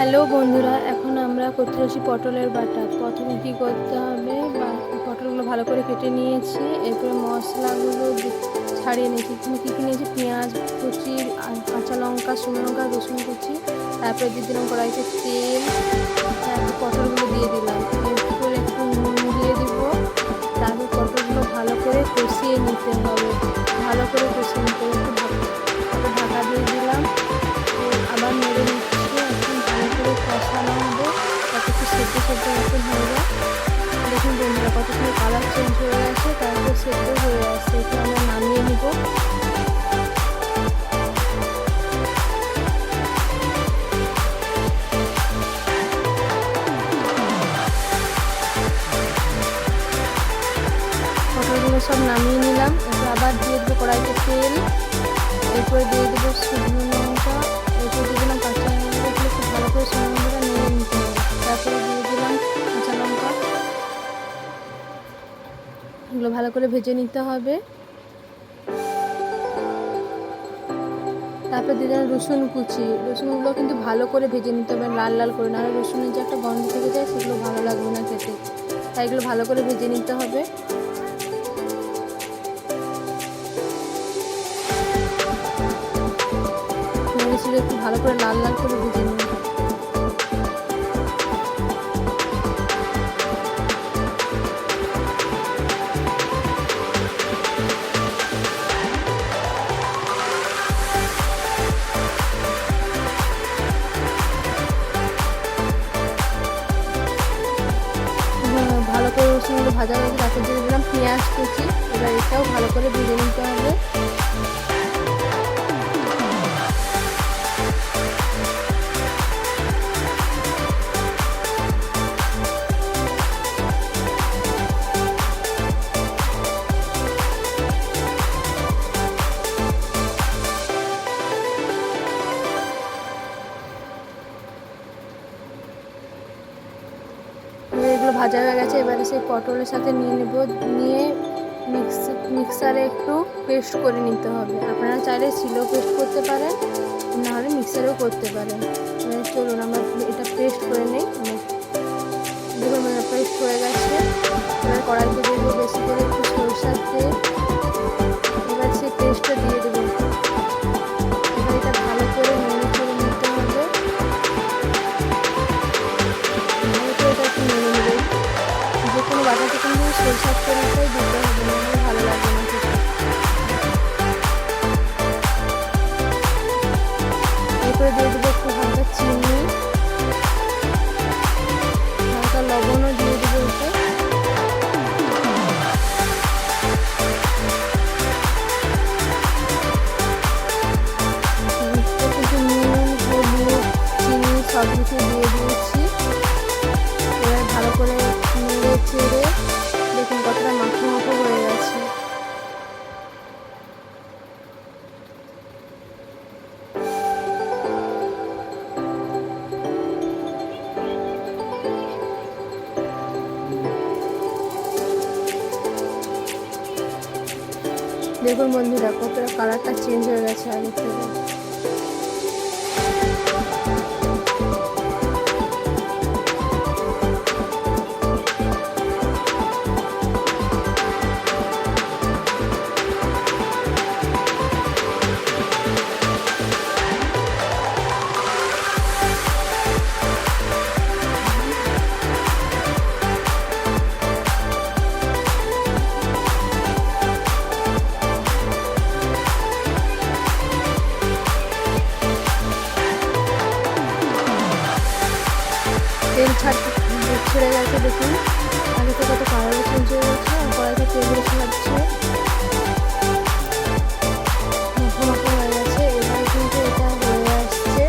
Hello বন্ধুরা, এখন আমরা করতে যাচ্ছি পটলের বাটা। প্রথমে কী করতে হবে, পটলগুলো ভালো করে কেটে নিয়েছি। এরপরে মশলাগুলো ছাড়িয়ে নিয়েছি। এখানে কী নিয়েছি, পেঁয়াজ কুচি, কাঁচা লঙ্কা, শুকনো লঙ্কা, রসুন কুচি। তারপরে দিয়ে দিলাম কড়াইতে তেল, তারপর পটলগুলো দিয়ে দিলাম। এরপরে একটু নুন দিয়ে দিব। তারপর পটলগুলো ভালো করে কষিয়ে নিতে হবে, ভালো করে কষিয়ে নিতে হবে। একটু ঢাকা দিয়ে দিলাম, আবার নেড়ে নিচ্ছি। এখন ভালো করে কষানো হবে, কতটুকু সেদ্ধ মতন হয়ে যায়। দেখুন বন্ধুরা, কতক্ষণ কালার চেঞ্জ হয়ে গেছে, তারপর সেদ্ধ হয়ে আসছে। এটা আমরা নামিয়ে নিব। পটলগুলো সব নামিয়ে নিলাম। এরপর আবার দিয়ে দেবো কড়াইতে তেল, এরপরে দিয়ে দেবো শুকনো লঙ্কা, এরপরে দিয়ে দিলাম কাঁচা লঙ্কা। খুব ভালো করে শুকনো লঙ্কাটা নেড়ে নিতে হবে। তারপরে দিয়ে দিলাম কাঁচা লঙ্কা, এগুলো ভালো করে ভেজে নিতে হবে। তারপরে দিয়ে দিলাম রসুন কুচি। রসুনগুলো কিন্তু ভালো করে ভেজে নিতে হবে, লাল লাল করে, নাহলে রসুনের যে একটা গন্ধ থেকে যায়, সেগুলো ভালো লাগবে না খেতে। তাই এগুলো ভালো করে ভেজে নিতে হবে। নেড়ে একটু ভালো করে লাল লাল করে ভেজে নিতে হবে। ভালো করে রসুনগুলো ভাজা হয়ে গেছে, তারপর দিয়ে দিলাম পেঁয়াজ কুচি। এবার এটাও ভালো করে ভেজে নিতে হবে। এগুলো ভাজা হয়ে গেছে, এবারে সেই পটলের সাথে নিয়ে নেব। নিয়ে মিক্সারে একটু পেস্ট করে নিতে হবে। আপনারা চাইলে শিলেও পেস্ট করতে পারেন, নাহলে মিক্সারেও করতে পারেন। চলুন আমরা এটা পেস্ট করে নিই। দেখুন পেস্ট হয়ে গেছে। এবার কড়াইতে দেবো বেশি করে একটু সরষের তেল। এবার সেই পেস্টটা দিয়ে দেবো। এবার এটা ভালো করে নেড়ে চেড়ে নিতে হবে। ভালো করে এটা একটু নেড়ে নেবে। যে কোনো বাটাতে কিন্তু সরষের তেলটাই দিতে হবে, নাহলে ভালো লাগবে না খেতে। এরপরে দিয়ে দেবো একটু হালকা চিনি, হালকা লবণও দিয়ে দেবো এতে। কিন্তু নুন, হলুদ, চিনি সব কিছু দিয়ে দিয়েছি। এবার ভালো করে নেড়ে চেড়ে দেখুন কতটা মাখো মাখো হয়ে গেছে। দেখুন বন্ধুরা, কতটা কালারটা চেঞ্জ হয়ে গেছে আগে থেকে। তেল ছেড়ে গেছে, দেখুন আগে থেকে কত কালার চেঞ্জ হয়ে গেছে। আর কড়াইতে তেল বেশি লাগছে, মাখো মাখো হয়ে গেছে। এবার কিন্তু এটা হয়ে আসছে।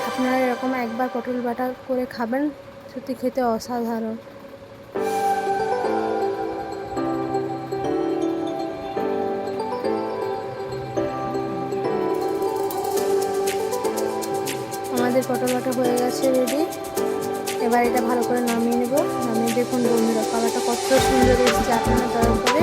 আপনারা এরকম একবার পটল বাটা করে খাবেন, সত্যি খেতে অসাধারণ। আমাদের পটল বাটা হয়ে গেছে রেডি। এবার এটা ভালো করে নামিয়ে নেব। নামিয়ে দেখুন বন্ধুরা, কালারটা কত সুন্দর এসেছে। আপনারা দয়া করে